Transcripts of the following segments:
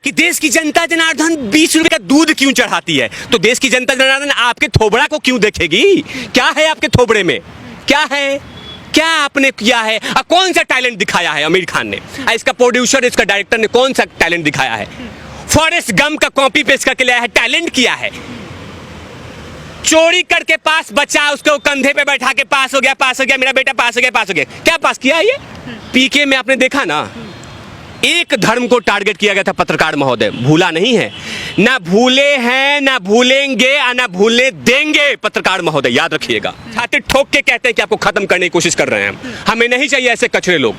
कि देश की जनता जनार्दन 20 रुपए का दूध क्यों चढ़ाती है, तो देश की जनता जनार्दन आपके थोबड़ा को क्यों देखेगी? क्या है आपके थोबड़े में? क्या है? क्या आपने किया है? कौन सा टैलेंट दिखाया है आमिर खान ने? इसका प्रोड्यूसर, इसका डायरेक्टर ने कौन सा टैलेंट दिखाया है? फॉरेस्ट गंप का कॉपी पेस्ट करके लाया है, टैलेंट किया है। चोरी करके पास बच्चा उसको कंधे पे बैठा के पास हो गया, मेरा बेटा पास हो गया। क्या पास किया है ये? पीके में आपने देखा ना, एक धर्म को टारगेट किया गया था पत्रकार महोदय, भूला नहीं है, ना भूले हैं, ना भूलेंगे और ना भूलने देंगे पत्रकार महोदय, याद रखिएगा। छाती ठोक के कहते हैं कि आपको खत्म करने की कोशिश कर रहे हैं। हमें नहीं चाहिए ऐसे कचरे लोग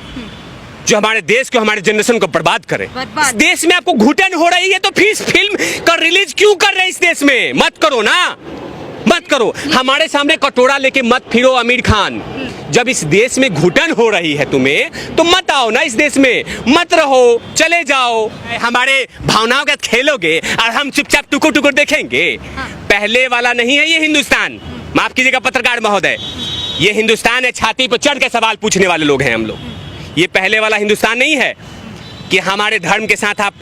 जो हमारे देश को, हमारे जनरेशन को बर्बाद करे। इस देश में आपको घुटन हो रही है तो फिर इस फिल्म का रिलीज क्यों कर रहे हैं इस देश में? मत करो ना, मत करो। हमारे सामने कटोरा लेके मत फिरो आमिर खान। जब इस देश में घुटन हो रही है तुम्हें, तो मत आओ ना इस देश में, मत रहो, चले जाओ। हमारे भावनाओं के साथ खेलोगे और हम चुपचाप टुकुर टुकुर देखेंगे। पहले वाला नहीं है ये हिंदुस्तान, माफ कीजिएगा पत्रकार महोदय, ये हिंदुस्तान है छाती पर चढ़ के सवाल पूछने वाले लोग हैं हम लोग। ये पहले वाला हिंदुस्तान नहीं है कि हमारे धर्म के साथ आप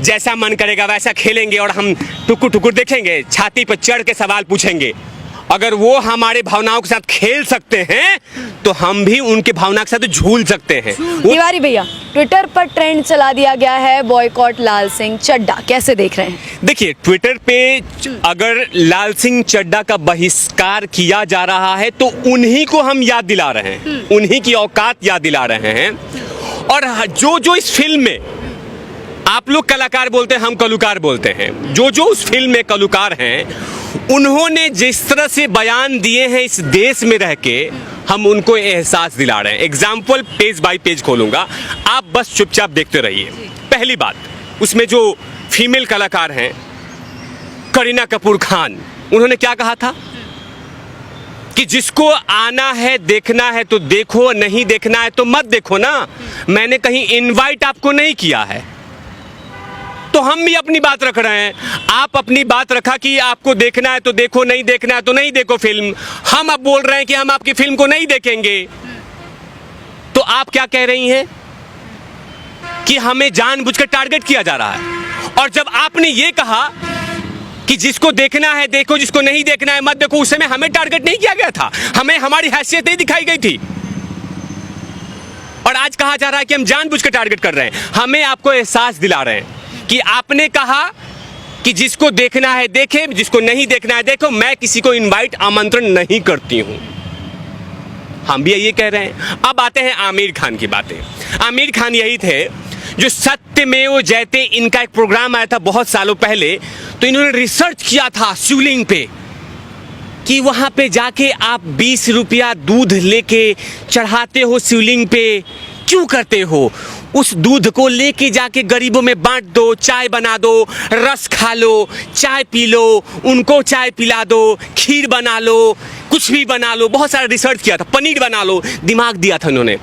जैसा मन करेगा वैसा खेलेंगे और हम टुकुर टुकुर देखेंगे, छाती पर चढ़ के सवाल पूछेंगे। अगर वो हमारे भावनाओं के साथ खेल सकते हैं तो हम भी उनके भावना के साथ झूल सकते हैं। तिवारी भैया, ट्विटर पर ट्रेंड चला दिया गया है बॉयकॉट लाल सिंह चड्ढा, कैसे देख रहे हैं? देखिए, ट्विटर पे अगर लाल सिंह चड्ढा का बहिष्कार किया जा रहा है तो उन्हीं को हम याद दिला रहे हैं, उन्हीं की औकात याद दिला रहे हैं। और जो इस फिल्म में, आप लोग कलाकार बोलते हैं, हम कलाकार बोलते हैं, जो उस फिल्म में कलाकार हैं, उन्होंने जिस तरह से बयान दिए हैं इस देश में रह के, हम उनको एहसास दिला रहे हैं। एग्जाम्पल पेज बाय पेज खोलूंगा, आप बस चुपचाप देखते रहिए। पहली बात, उसमें जो फीमेल कलाकार हैं करीना कपूर खान, उन्होंने क्या कहा था कि जिसको आना है देखना है तो देखो, नहीं देखना है तो मत देखो ना। मैंने कहीं इनवाइट आपको नहीं किया है, तो हम भी अपनी बात रख रहे हैं। आप अपनी बात रखा कि आपको देखना है तो देखो, नहीं देखना है तो नहीं देखो फिल्म। हम अब बोल रहे हैं कि हम आपकी फिल्म को नहीं देखेंगे, तो आप क्या कह रही हैं कि हमें जानबूझकर टारगेट किया जा रहा है। और जब आपने ये कहा कि जिसको देखना है देखो, जिसको नहीं देखना है मत देखो, उस समय हमें टारगेट नहीं किया गया था, हमें हमारी हैसियत नहीं दिखाई गई थी। और आज कहा जा रहा है कि हम जानबूझकर टारगेट कर रहे हैं। हमें आपको एहसास दिला रहे हैं कि आपने कहा कि जिसको देखना है देखे, जिसको नहीं देखना है देखो, मैं किसी को इनवाइट, आमंत्रण नहीं करती हूं। हम भी ये कह रहे हैं। अब आते हैं आमिर खान की बातें। आमिर खान यही थे जो सत्यमेव जयते, इनका एक प्रोग्राम आया था बहुत सालों पहले, तो इन्होंने रिसर्च किया था शिवलिंग पे कि वहां पे जाके आप 20 रुपया दूध लेके चढ़ाते हो शिवलिंग पे, क्यों करते हो? उस दूध को लेके जाके गरीबों में बांट दो, चाय बना दो, रस खा लो, चाय पी लो, उनको चाय पिला दो, खीर बना लो, कुछ भी बना लो। बहुत सारा रिसर्च किया था, पनीर बना लो, दिमाग दिया था इन्होंने,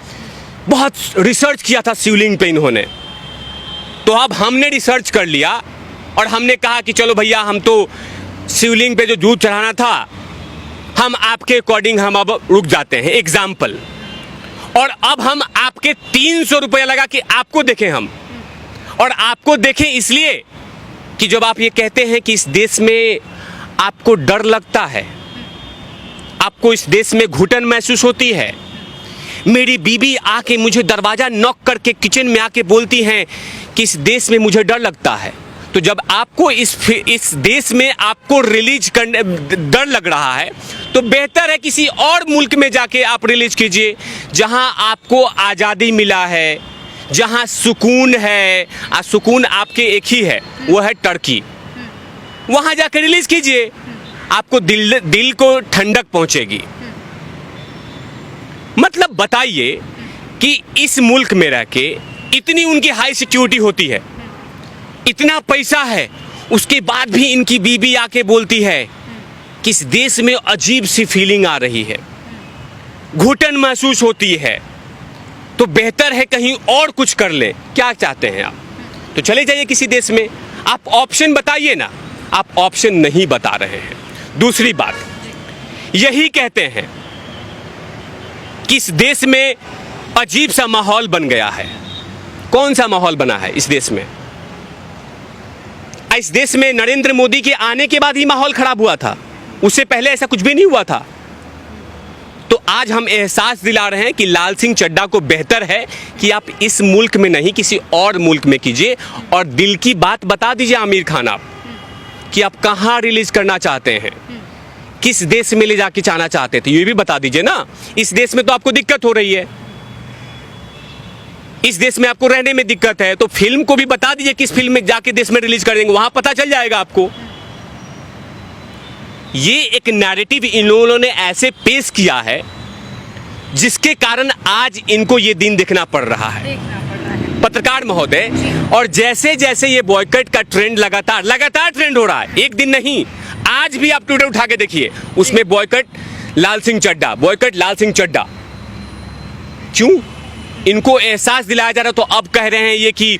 बहुत रिसर्च किया था शिवलिंग पे इन्होंने। तो अब हमने रिसर्च कर लिया और हमने कहा कि चलो भैया, हम तो शिवलिंग पे जो दूध चढ़ाना था, हम आपके अकॉर्डिंग हम अब रुक जाते हैं, एग्जाम्पल। और अब हम आपके 300 रुपया लगा कि आपको देखें हम, और आपको देखें इसलिए कि जब आप ये कहते हैं कि इस देश में आपको डर लगता है, आपको इस देश में घुटन महसूस होती है। मेरी बीबी आके मुझे दरवाजा नॉक करके किचन में आके बोलती हैं कि इस देश में मुझे डर लगता है। तो जब आपको इस देश में आपको रिलीज करने डर लग रहा है, तो बेहतर है किसी और मुल्क में जाके आप रिलीज कीजिए जहां आपको आज़ादी मिला है, जहां सुकून है। और सुकून आपके एक ही है, वो है टर्की। वहां जाके रिलीज कीजिए, आपको दिल को ठंडक पहुंचेगी। मतलब बताइए कि इस मुल्क में रह के इतनी उनकी हाई सिक्योरिटी होती है, इतना पैसा है, उसके बाद भी इनकी बीबी आके बोलती है कि इस देश में अजीब सी फीलिंग आ रही है, घुटन महसूस होती है, तो बेहतर है कहीं और कुछ कर ले। क्या चाहते हैं आप? तो चले जाइए किसी देश में, आप ऑप्शन बताइए ना, आप ऑप्शन नहीं बता रहे हैं। दूसरी बात, यही कहते हैं कि इस देश में अजीब सा माहौल बन गया है। कौन सा माहौल बना है इस देश में? इस देश में नरेंद्र मोदी के आने के बाद ही माहौल खराब हुआ था, उससे पहले ऐसा कुछ भी नहीं हुआ था। तो आज हम एहसास दिला रहे हैं कि लाल सिंह चड्ढा को बेहतर है कि आप इस मुल्क में नहीं किसी और मुल्क में कीजिए, और दिल की बात बता दीजिए आमिर खान आप कि आप कहाँ रिलीज करना चाहते हैं, किस देश में ले जाके जाना चाहते थे, ये भी बता दीजिए ना। इस देश में तो आपको दिक्कत हो रही है, इस देश में आपको रहने में दिक्कत है, तो फिल्म को भी बता दीजिए किस फिल्म में जाके देश में रिलीज कर देंगे, वहां पता चल जाएगा आपको। ये एक नैरेटिव इन लोगों ने ऐसे पेश किया है जिसके कारण आज इनको ये दिन देखना पड़ रहा है, पत्रकार महोदय। और जैसे जैसे ये बॉयकॉट का ट्रेंड लगातार ट्रेंड हो रहा है, एक दिन नहीं, आज भी आप ट्विटर उठा के देखिए, उसमें बॉयकॉट लाल सिंह चड्ढा, बॉयकॉट लाल सिंह चड्ढा। क्यों? इनको एहसास दिलाया जा रहा, तो अब कह रहे हैं ये कि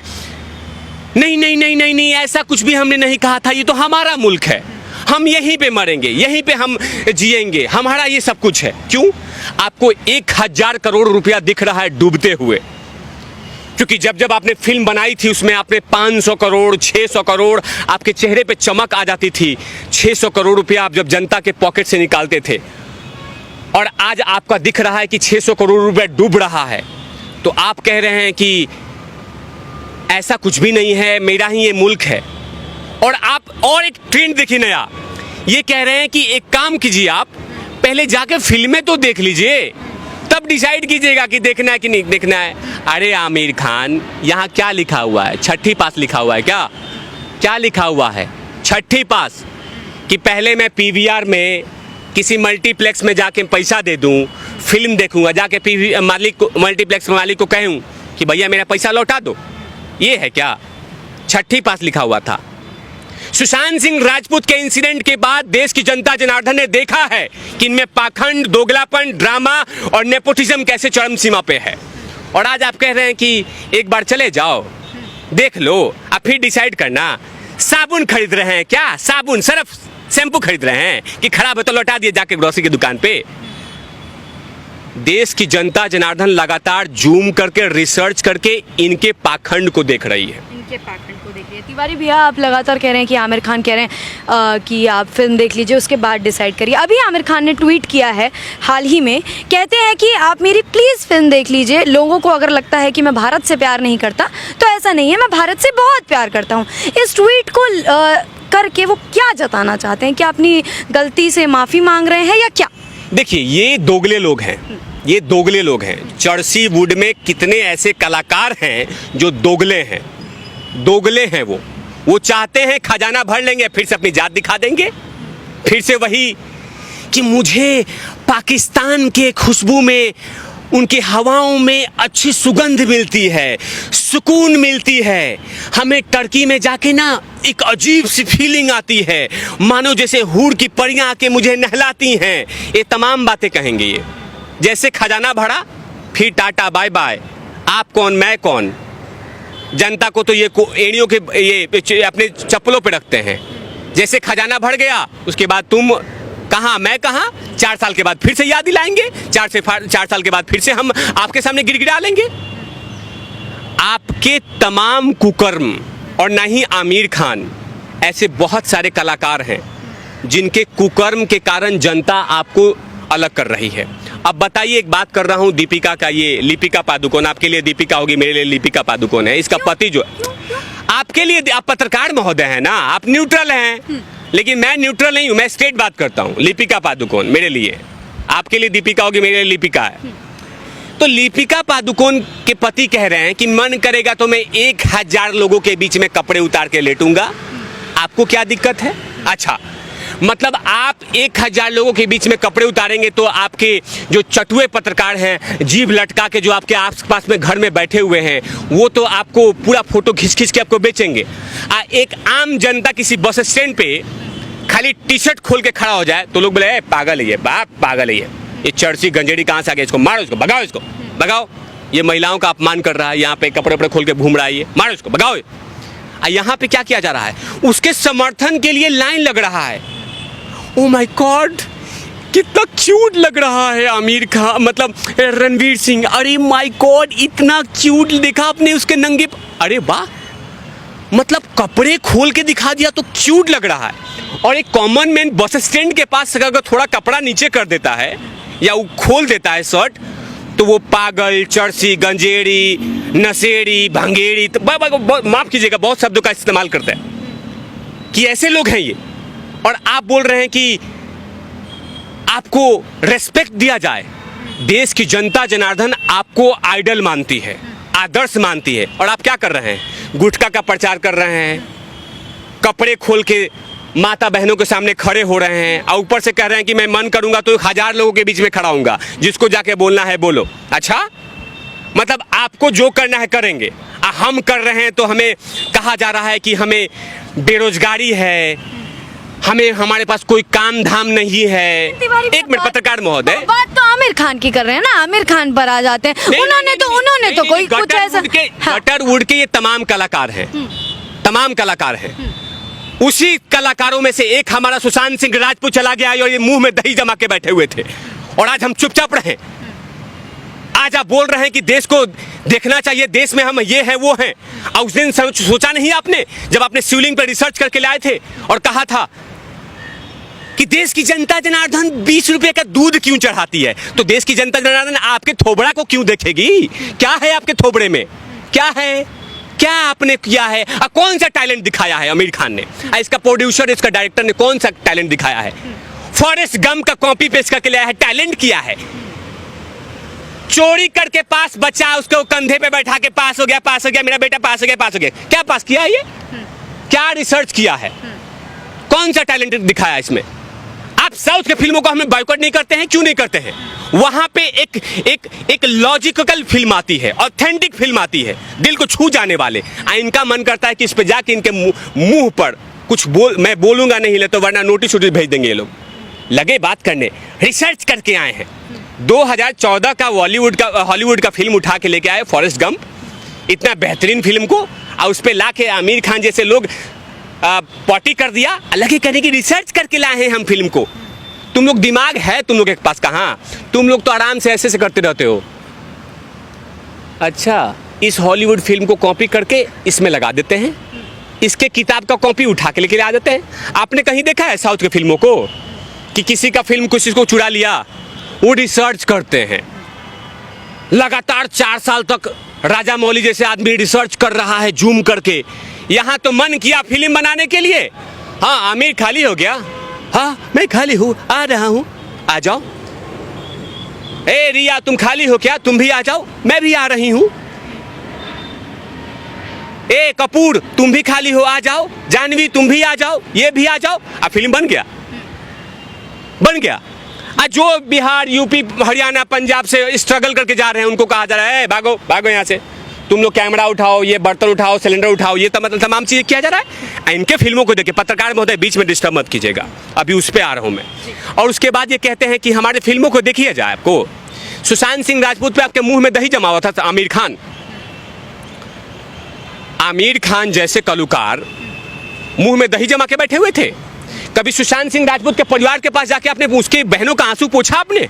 नहीं नहीं नहीं नहीं नहीं, ऐसा कुछ भी हमने नहीं कहा था, ये तो हमारा मुल्क है, हम यहीं पे मरेंगे, यहीं पे हम जिएंगे, हमारा ये सब कुछ है। क्यों? आपको 1000 करोड़ रुपया दिख रहा है डूबते हुए, क्योंकि जब जब आपने फिल्म बनाई थी उसमें आपने 500 करोड़ 600 करोड़, आपके चेहरे पे चमक आ जाती थी। 600 करोड़ रुपया आप जब जनता के पॉकेट से निकालते थे, और आज आपका दिख रहा है कि 600 करोड़ रुपया डूब रहा है, तो आप कह रहे हैं कि ऐसा कुछ भी नहीं है, मेरा ही ये मुल्क है। और आप और एक ट्रेंड देखिए नया, ये कह रहे हैं कि एक काम कीजिए, आप पहले जाके फिल्में तो देख लीजिए, तब डिसाइड कीजिएगा कि देखना है कि नहीं देखना है। अरे आमिर खान, यहाँ क्या लिखा हुआ है? 6ठी पास लिखा हुआ है क्या? क्या लिखा हुआ है? 6ठी पास, कि पहले मैं पीवीआर में किसी मल्टीप्लेक्स में जाके पैसा दे दूं, फिल्म देखूंगा, जाके मल्टीप्लेक्स मालिक को कहूं कि भैया मेरा पैसा लौटा दो, ये है क्या? 6ठी पास लिखा हुआ था। सुशांत सिंह राजपूत के इंसिडेंट के बाद देश की जनता जनार्दन ने देखा है कि इनमें पाखंड, दोगलापन, ड्रामा और नेपोटिज्म कैसे चरम सीमा पे है। और आज आप कह रहे हैं कि एक बार चले जाओ, देख लो, अब फिर डिसाइड करना। साबुन खरीद रहे हैं क्या? साबुन, सर्फ, शैम्पू खरीद रहे हैं कि खराब है तो लौटा दिए जाके ग्रोसरी की दुकान पे। देश की जनता जनार्दन लगातार जूम करके, रिसर्च करके इनके पाखंड को देख रही है, इनके पैटर्न को देखिए। तिवारी भैया, आप लगातार कह रहे हैं कि आमिर खान कह रहे हैं कि आप फिल्म देख लीजिए, उसके बाद डिसाइड करिए। अभी आमिर खान ने ट्वीट किया है हाल ही में, कहते हैं कि आप मेरी प्लीज़ फिल्म देख लीजिए। लोगों को अगर लगता है कि मैं भारत से प्यार नहीं करता, तो ऐसा नहीं है, मैं भारत से बहुत प्यार करता हूँ। इस ट्वीट को करके वो क्या जताना चाहते हैं? क्या अपनी गलती से माफ़ी मांग रहे हैं या क्या? देखिए, ये दोगले लोग हैं, ये दोगले लोग हैं। चर्सी वुड में कितने ऐसे कलाकार हैं जो दोगले हैं, दोगले हैं। वो चाहते हैं खजाना भर लेंगे, फिर से अपनी जात दिखा देंगे, फिर से वही कि मुझे पाकिस्तान के खुशबू में, उनके हवाओं में अच्छी सुगंध मिलती है, सुकून मिलती है। हमें टर्की में जाके ना एक अजीब सी फीलिंग आती है, मानो जैसे हूर की परियां आके मुझे नहलाती हैं। ये तमाम बातें कहेंगे ये, जैसे खजाना भरा फिर टाटा बाय बाय, आप कौन मैं कौन। जनता को तो ये एड़ियों के ये अपने चप्पलों पे रखते हैं। जैसे खजाना भर गया, उसके बाद तुम कहाँ मैं कहाँ, 4 साल के बाद फिर से याद दिलाएंगे, 4 साल के बाद फिर से हम आपके सामने गिड़गिड़ा लेंगे। आपके तमाम कुकर्म, और ना ही आमिर खान, ऐसे बहुत सारे कलाकार हैं जिनके कुकर्म के कारण जनता आपको अलग कर रही है। अब बताइए, एक बात कर रहा हूँ दीपिका का, ये लिपिका पादुकोण, आपके लिए दीपिका होगी, मेरे लिए लिपिका पादुकोण है। इसका पति जो आपके लिए, आप पत्रकार महोदय हैं ना, आप न्यूट्रल हैं, लेकिन मैं न्यूट्रल नहीं हूँ, मैं स्ट्रेट बात करता हूँ। लिपिका पादुकोण मेरे लिए, आपके लिए दीपिका होगी, मेरे लिए लिपिका है। तो लिपिका पादुकोण के पति कह रहे हैं कि मन करेगा तो मैं 1000 लोगों के बीच में कपड़े उतार के लेटूंगा, आपको क्या दिक्कत है? अच्छा, मतलब आप 1000 लोगों के बीच में कपड़े उतारेंगे तो आपके जो चटुए पत्रकार हैं, जीभ लटका के जो आपके आसपास में घर में बैठे हुए हैं, वो तो आपको पूरा फोटो खींच खींच के आपको बेचेंगे। एक आम जनता किसी बस स्टैंड पे खाली टी शर्ट खोल के खड़ा हो जाए तो लोग बोले पागल है ये, बाप पागल है ये चर्ची गंजेड़ी कहाँ से आ गया, इसको मारो, इसको भगाओ, इसको भगाओ, ये महिलाओं का अपमान कर रहा है, यहाँ पे कपड़े वपड़े खोल के घूम रहा है, ये मारो, इसको भगाओ। यहाँ पे क्या किया जा रहा है? उसके समर्थन के लिए लाइन लग रहा है। ओ माय गॉड, कितना क्यूट लग रहा है आमिर खान, मतलब रणवीर सिंह। अरे माय गॉड, इतना क्यूट देखा आपने उसके नंगे, अरे वाह, मतलब कपड़े खोल के दिखा दिया तो क्यूट लग रहा है। और एक कॉमन मैन बस स्टैंड के पास अगर थोड़ा कपड़ा नीचे कर देता है या वो खोल देता है शर्ट, तो वो पागल, चर्सी, गंजेड़ी, नशेड़ी, भंगेड़ी, तो माफ कीजिएगा बहुत शब्दों का इस्तेमाल करता है कि ऐसे लोग हैं ये। और आप बोल रहे हैं कि आपको रेस्पेक्ट दिया जाए। देश की जनता जनार्दन आपको आइडल मानती है, आदर्श मानती है, और आप क्या कर रहे हैं? गुटखा का प्रचार कर रहे हैं, कपड़े खोल के माता बहनों के सामने खड़े हो रहे हैं, और ऊपर से कह रहे हैं कि मैं मन करूंगा तो 1000 लोगों के बीच में खड़ा हूंगा, जिसको जाके बोलना है बोलो। अच्छा, मतलब आपको जो करना है करेंगे, हम कर रहे हैं तो हमें कहा जा रहा है कि हमें बेरोजगारी है, हमें हमारे पास कोई काम धाम नहीं है। एक मिनट पत्रकार महोदय, बात तो आमिर खान की कर रहे हैं ना, आमिर खान पर आ जाते हैं। उन्होंने तो कोई कुछ ऐसा गटर वुड के ये तमाम कलाकार हैं, तमाम कलाकार हैं। उसी कलाकारों में से एक हमारा सुशांत सिंह राजपूत चला गया और ये मुंह में दही जमा के बैठे हुए थे, और आज हम चुपचाप रहे। आज आप बोल रहे हैं कि देश को देखना चाहिए, देश में हम ये हैं वो हैं। और उस दिन सोचा नहीं आपने, जब आपने शिवलिंग पर रिसर्च करके लाए थे और कहा था कि देश की जनता जनार्दन 20 रुपए का दूध क्यों चढ़ाती है, तो देश की जनता जनार्दन आपके थोबड़ा को क्यों देखेगी? क्या है आपके थोबड़े में? क्या है? क्या आपने किया है? कौन सा टैलेंट दिखाया है आमिर खान ने? इसका प्रोड्यूसर, इसका डायरेक्टर ने कौन सा टैलेंट दिखाया है? फॉरेस्ट गंप का कॉपी पेस्ट करके लाया है, टैलेंट किया है। चोरी करके पास बच्चा, उसको कंधे पे बैठा के पास हो गया, पास हो गया, मेरा बेटा पास हो गया, पास हो गया। क्या पास किया है ये? क्या रिसर्च किया है? कौन सा टैलेंट दिखाया इसमें? आप साउथ के फिल्मों को हमें बायकॉट नहीं करते हैं, क्यों नहीं करते हैं? वहां पे एक लॉजिकल फिल्म आती है, ऑथेंटिक फिल्म आती है, दिल को छू जाने वाले। इनका मन करता है कि इस पे जाके इनके मुंह पर कुछ मैं बोलूंगा नहीं ले तो वरना नोटिस भेज देंगे ये लोग। लगे बात करने, रिसर्च करके आए हैं। 2014 का हॉलीवुड का फिल्म उठा के लेके आए, फॉरेस्ट गंप, इतना बेहतरीन फिल्म को, और उस पर ला के आमिर खान जैसे लोग पॉटी कर दिया। अलग ही कहने की रिसर्च करके लाए हैं हम फिल्म को। तुम लोग दिमाग है तुम लोग के पास कहाँ? तुम लोग तो आराम से ऐसे करते रहते हो। अच्छा, इस हॉलीवुड फिल्म को कॉपी करके इसमें लगा देते हैं, इसके किताब का कॉपी उठा के लेके आ देते हैं। आपने कहीं देखा है साउथ के फिल्मों को कि किसी का फिल्म किसी को चुरा लिया? वो रिसर्च करते हैं लगातार 4 साल तक। राजा मौली जैसे आदमी रिसर्च कर रहा है जूम करके। यहाँ तो मन किया फिल्म बनाने के लिए, हाँ आमिर खाली हो गया, हाँ मैं खाली हूँ, आ रहा हूँ, आ जाओ। ए रिया तुम खाली हो क्या? तुम भी आ जाओ, मैं भी आ रही हूँ। ए कपूर तुम भी खाली हो, आ जाओ। जानवी तुम भी आ जाओ, ये भी आ जाओ। अब फिल्म बन गया, बन गया। आज जो बिहार, यूपी, हरियाणा, पंजाब से स्ट्रगल करके जा रहे हैं उनको कहा जा रहा है भागो भागो यहाँ से, तुम लोग कैमरा उठाओ, ये बर्तन उठाओ, सिलेंडर उठाओ, ये मतलब तमाम चीज़ें किया जा रहा है। इनके फिल्मों को देखिए, पत्रकार महोदय बीच में डिस्टर्ब मत कीजिएगा, अभी उस पर आ रहा हूँ मैं। और उसके बाद ये कहते हैं कि हमारे फिल्मों को देखिए जाए। आपको सुशांत सिंह राजपूत पे आपके मुंह में दही जमा हुआ था आमिर खान। आमिर खान जैसे कलाकार मुंह में दही जमा के बैठे हुए थे। कभी सुशांत सिंह राजपूत के परिवार के पास जाके आपने उसके बहनों का आंसू पोंछा आपने?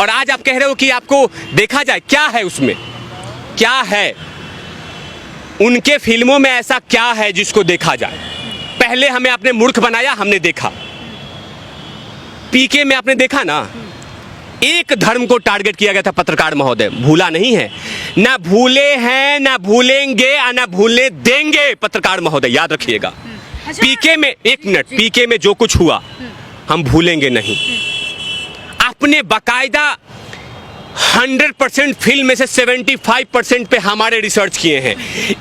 और आज आप कह रहे हो कि आपको देखा जाए। क्या है उसमें? क्या है उनके फिल्मों में ऐसा क्या है जिसको देखा जाए? पहले हमें आपने मूर्ख बनाया, हमने देखा। पीके में आपने देखा ना, एक धर्म को टारगेट किया गया था पत्रकार महोदय, भूला नहीं है? ना भूले हैं, ना भूलेंगे, और ना भूलने देंगे पत्रकार महोदय, याद रखिएगा। पीके में, एक मिनट, पीके में जो कुछ हुआ हम भूलेंगे नहीं। आपने बाकायदा 100% फिल्म में से 75% पे हमारे रिसर्च किए हैं,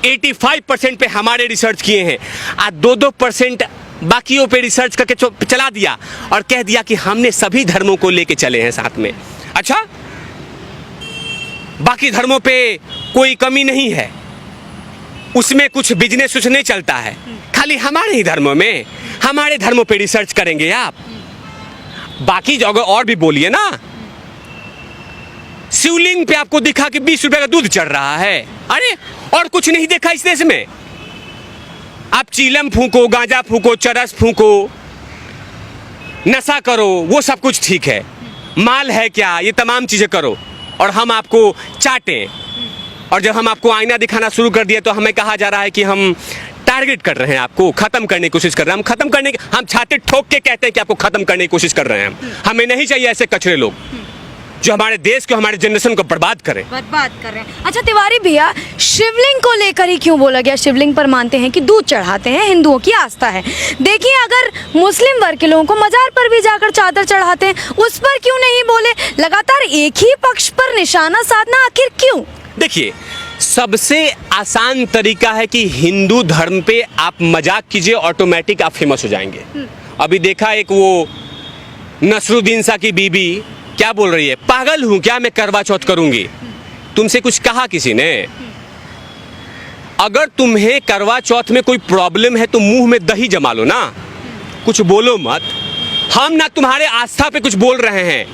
85% पे हमारे रिसर्च किए हैं, और 2% बाकियों पे रिसर्च करके चला दिया और कह दिया कि हमने सभी धर्मों को लेके चले हैं साथ में। अच्छा, बाकी धर्मों पे कोई कमी नहीं है, उसमें कुछ बिजनेस नहीं चलता है, खाली हमारे ही धर्मों में, हमारे धर्मों पे रिसर्च करेंगे आप। बाकी जगह और भी बोलिए ना। शिवलिंग पे आपको दिखा कि 20 रुपए का दूध चढ़ रहा है, अरे और कुछ नहीं देखा इस देश में। आप चीलम फूको, गांजा फूको, चरस फूको, नशा करो, वो सब कुछ ठीक है। माल है क्या, ये तमाम चीजें करो और हम आपको चाटें। और जब हम आपको आईना दिखाना शुरू कर दिए तो हमें कहा जा रहा है कि हम टारगेट कर रहे हैं, आपको खत्म करने की कोशिश कर रहे हैं। हम छाती ठोक के कहते हैं कि आपको खत्म करने की कोशिश कर रहे हैं। हमें नहीं चाहिए ऐसे कचरे लोग जो हमारे देश को, हमारे जनरेशन को बर्बाद करें। अच्छा तिवारी भैया, शिवलिंग को लेकर ही क्यों बोला गया? शिवलिंग पर मानते हैं कि दूध चढ़ाते हैं, हिंदुओं की आस्था है। देखिए, अगर मुस्लिम वर्ग के लोगों को मजार पर भी जाकर चादर चढ़ाते हैं, उस पर क्यों नहीं बोले? लगातार एक ही पक्ष पर निशाना साधना आखिर क्यों? देखिए, सबसे आसान तरीका है कि हिंदू धर्म पे आप मजाक कीजिए, ऑटोमेटिक आप फेमस हो जाएंगे। अभी देखा एक वो नसरुद्दीन सा की बीबी क्या बोल रही है, पागल हूं क्या मैं करवा चौथ करूंगी? तुमसे कुछ कहा किसी ने? अगर तुम्हें करवा चौथ में कोई प्रॉब्लम है तो मुंह में दही जमा लो ना, कुछ बोलो मत। हम ना तुम्हारे आस्था पे कुछ बोल रहे हैं,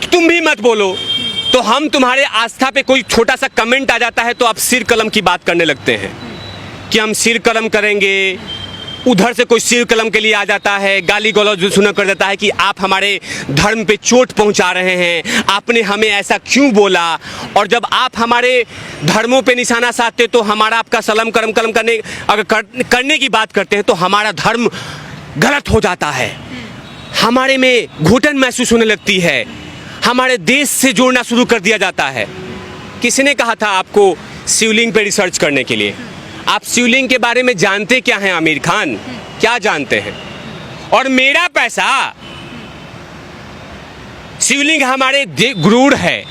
तुम भी मत बोलो। तो हम तुम्हारे आस्था पे कोई छोटा सा कमेंट आ जाता है तो आप सिर कलम की बात करने लगते हैं कि हम सिर कलम करेंगे। उधर से कोई सिर कलम के लिए आ जाता है, गाली गलौज सुना कर देता है कि आप हमारे धर्म पे चोट पहुंचा रहे हैं, आपने हमें ऐसा क्यों बोला। और जब आप हमारे धर्मों पे निशाना साधते तो हमारा आपका सलम करम कलम करने की बात करते हैं तो हमारा धर्म गलत हो जाता है, हमारे में घुटन महसूस होने लगती है, हमारे देश से जोड़ना शुरू कर दिया जाता है। किसने कहा था आपको शिवलिंग पे रिसर्च करने के लिए? आप शिवलिंग के बारे में जानते क्या हैं? आमिर खान क्या जानते हैं? और मेरा पैसा, शिवलिंग हमारे गुरूर है,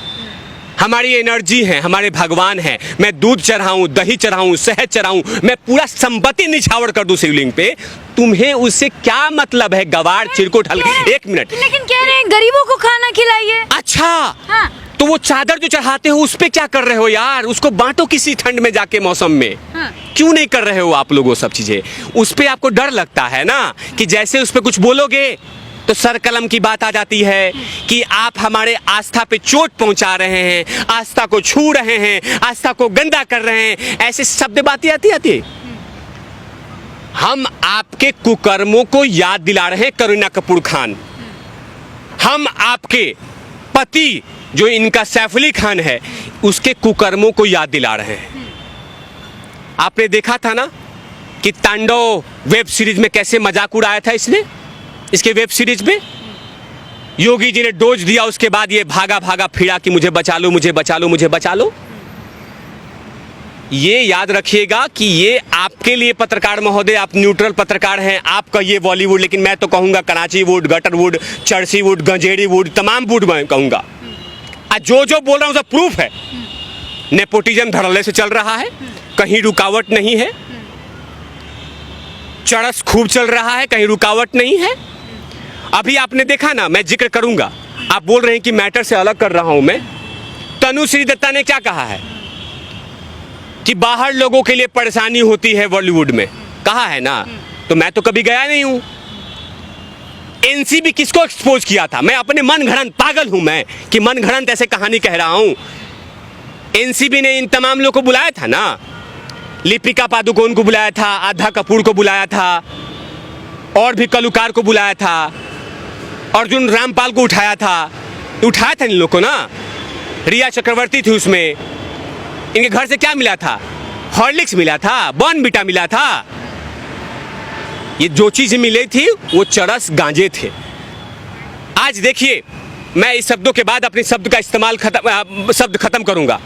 हमारी एनर्जी है, हमारे भगवान है। मैं दूध चढ़ाऊं, दही चढ़ाऊं, शहद चढ़ाऊं, मैं पूरा संपत्ति निछावर कर दूं शिवलिंग पे, तुम्हें उससे क्या मतलब है? गवार चिरकुट हल्के। एक मिनट, लेकिन कह रहे हैं गरीबों को खाना खिलाइए। अच्छा हाँ। तो वो चादर जो चढ़ाते हो उस पे क्या कर रहे हो यार? उसको बांटो किसी ठंड में जाके मौसम में। हाँ। क्यों नहीं कर रहे हो आप लोग वो सब चीजें? उस पे आपको डर लगता है ना कि जैसे उस पे कुछ बोलोगे तो सर कलम की बात आ जाती है कि आप हमारे आस्था पे चोट पहुंचा रहे हैं, आस्था को छू रहे हैं, आस्था को गंदा कर रहे हैं, ऐसे शब्द बातें आती है। हम आपके कुकर्मों को याद दिला रहे हैं, करीना कपूर खान। हम आपके पति जो इनका सैफ अली खान है उसके कुकर्मों को याद दिला रहे हैं। आपने देखा था ना कि तांडव वेब सीरीज में कैसे मजाक उड़ाया था इसने, इसके वेब सीरीज में योगी जी ने डोज दिया, उसके बाद ये भागा भागा फिरा कि मुझे बचा लो, मुझे बचा लो, मुझे बचा लो। ये याद रखिएगा कि ये आपके लिए पत्रकार महोदय, आप न्यूट्रल पत्रकार हैं, आप कहिए बॉलीवुड, लेकिन मैं तो कहूंगा कराची वुड, गटर वुड, चर्सी वुड, गंजेड़ी वुड, तमाम वुड मैं कहूंगा। जो जो बोल रहा हूं सब प्रूफ है। नेपोटिज्म धड़ल्ले से चल रहा है, कहीं रुकावट नहीं है। चरस खूब चल रहा है, कहीं रुकावट नहीं है। अभी आपने देखा ना, मैं जिक्र करूंगा, आप बोल रहे हैं कि मैटर से अलग कर रहा हूं मैं। तनुश्री दत्ता ने क्या कहा है कि बाहर लोगों के लिए परेशानी होती है बॉलीवुड में, कहा है ना। तो मैं तो कभी गया नहीं हूं। एनसीबी किसको एक्सपोज किया था? मैं अपने मन घड़ंत पागल हूं मैं कि मन घड़ंत ऐसे कहानी कह रहा हूं। एनसीबी ने इन तमाम लोगों को बुलाया था ना, लिपिका पादुकोण को बुलाया था, आधा कपूर को बुलाया था, और भी कलुकार को बुलाया था, अर्जुन रामपाल को उठाया था इन लोगों को ना। रिया चक्रवर्ती थी उसमें। इनके घर से क्या मिला था? हॉर्लिक्स मिला था, बॉर्नविटा मिला था। ये जो चीज मिली थी वो चरस गांजे थे। आज देखिए, मैं इस शब्दों के बाद अपने शब्द का इस्तेमाल शब्द खत्म करूंगा।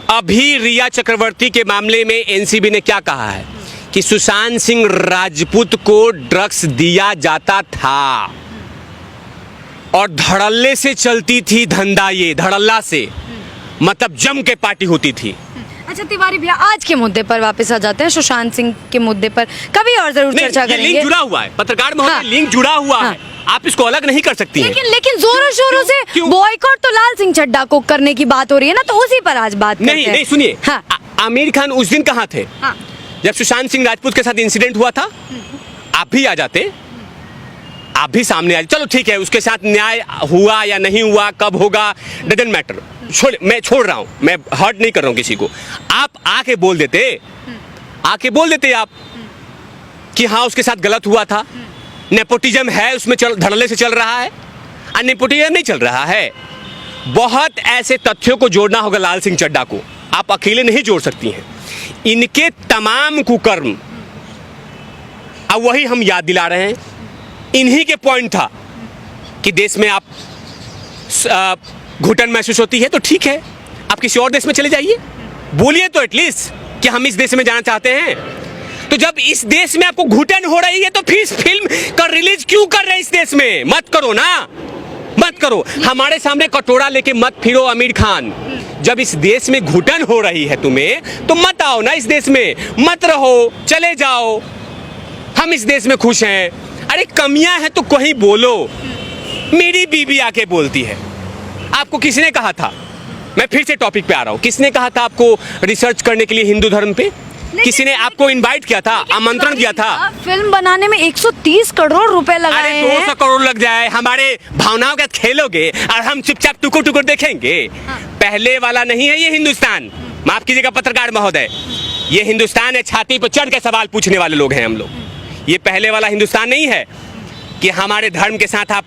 अभी रिया चक्रवर्ती के मामले में एनसीबी ने क्या कहा है कि सुशांत सिंह राजपूत को ड्रग्स दिया जाता था और धड़ल्ले से चलती थी धंधा, ये धड़ल्ला से, मतलब जम के पार्टी होती थी। अच्छा तिवारी भैया, आज के मुद्दे पर वापस आ जाते हैं, सुशांत सिंह के मुद्दे पर कभी और जरूर चर्चा करेंगे। लिंक जुड़ा हुआ है, पत्रकार महोदय, हाँ, लिंक जुड़ा हुआ है, आप इसको अलग नहीं कर सकती हैं। लेकिन जोरों शोरों से बॉयकॉट तो लाल सिंह चड्ढा को करने की बात हो रही है ना, तो उसी पर आज बात करते हैं। नहीं सुनिए, हाँ। आमिर खान उस दिन कहाँ थे? हाँ। जब सुशांत सिंह राजपूत के साथ इंसिडेंट हुआ था, आप भी आ जाते, आप भी सामने आ। चलो ठीक है, उसके साथ न्याय हुआ या नहीं हुआ, कब होगा, डजंट मैटर, मैं छोड़ रहा हूं, मैं हर्ट नहीं कर रहा हूं किसी को। आप आके बोल देते, आप कि हाँ उसके साथ गलत हुआ था, नेपोटिज्म है उसमें, धड़ल्ले से चल रहा है। नेपोटिज्म नहीं चल रहा है। बहुत ऐसे तथ्यों को जोड़ना होगा लाल सिंह चड्ढा को, आप अकेले नहीं जोड़ सकती हैं। इनके तमाम कुकर्म अब वही हम याद दिला रहे हैं। इन्हीं के पॉइंट था कि देश में आप घुटन महसूस होती है तो ठीक है, आप किसी और देश में चले जाइए, बोलिए तो एटलीस्ट कि हम इस देश में जाना चाहते हैं। तो जब इस देश में आपको घुटन हो रही है तो फिर इस फिल्म का रिलीज क्यों कर रहे हैं इस देश में? मत करो ना, मत करो। हमारे सामने कटोरा लेके मत फिरो आमिर खान। जब इस देश में घुटन हो रही है तुम्हें तो मत आओ ना इस देश में, मत रहो, चले जाओ। हम इस देश में खुश हैं। अरे कमियां हैं तो कहीं बोलो। मेरी बीबी आके बोलती है, आपको किसने कहा था, मैं फिर से टॉपिक पे आ रहा हूं, किसने कहा था आपको रिसर्च करने के लिए हिंदू धर्म पे? किसी ने आपको इनवाइट किया था, आमंत्रण दिया था? फिल्म बनाने में 130 करोड़ रुपए लगाए हैं। 200 करोड़ लग जाए, हमारे भावनाओं के साथ खेलोगे और हम चुपचाप टुकुर टुकुर देखेंगे? पहले वाला नहीं है ये हिंदुस्तान। माफ कीजिएगा पत्रकार महोदय, ये हिंदुस्तान है छाती पर चढ़ के सवाल पूछने वाले लोग हैं हम लोग। ये पहले वाला हिंदुस्तान नहीं है कि हमारे धर्म के साथ आप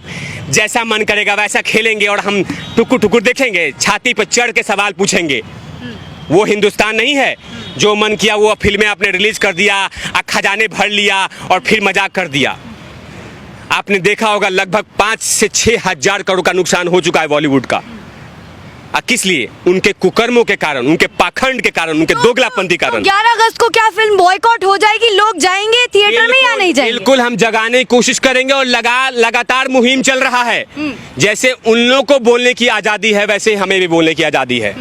जैसा मन करेगा वैसा खेलेंगे और हम टुकुर टुकुर देखेंगे, छाती पर चढ़ के सवाल पूछेंगे। वो हिंदुस्तान नहीं है। जो मन किया वो फिल्में आपने रिलीज कर दिया, खजाने भर लिया और फिर मजाक कर दिया। आपने देखा होगा लगभग 5 से 6 हजार करोड़ का नुकसान हो चुका है बॉलीवुड का। किस लिए? उनके कुकर्मों के कारण, उनके पाखंड के कारण, उनके दोगलापंथी कारण। 11 अगस्त को क्या फिल्म बॉयकॉट हो जाएगी? लोग जाएंगे थिएटर में या नहीं जाएंगे? बिल्कुल हम जगाने की कोशिश करेंगे और लगातार मुहिम चल रहा है। जैसे उन लोगों को बोलने की आजादी है वैसे हमें भी बोलने की आजादी है।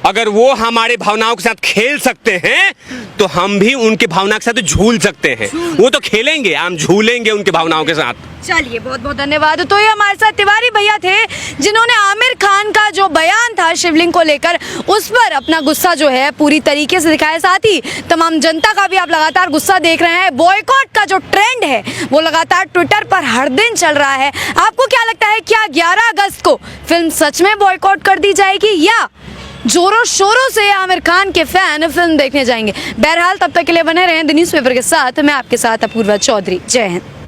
अगर वो हमारे भावनाओं के साथ खेल सकते हैं तो हम भी उनके भावना के साथ झूल सकते हैं। वो तो खेलेंगे, हम झूलेंगे उनके भावनाओं के साथ। चलिए बहुत बहुत धन्यवाद। तो ये हमारे साथ तिवारी भैया थे जिन्होंने आमिर खान का जो बयान था शिवलिंग को लेकर उस पर अपना गुस्सा जो है पूरी तरीके से दिखाया। साथ ही तमाम जनता का भी आप लगातार गुस्सा देख रहे हैं। बॉयकॉट का जो ट्रेंड है वो लगातार ट्विटर पर हर दिन चल रहा है। आपको क्या लगता है, क्या 11 अगस्त को फिल्म सच में बॉयकॉट कर दी जाएगी या जोरों शोरों से आमिर खान के फैन फिल्म देखने जाएंगे? बहरहाल तब तक के लिए बने रहें द न्यूज़पेपर के साथ। मैं आपके साथ अपूर्वा चौधरी। जय हिंद।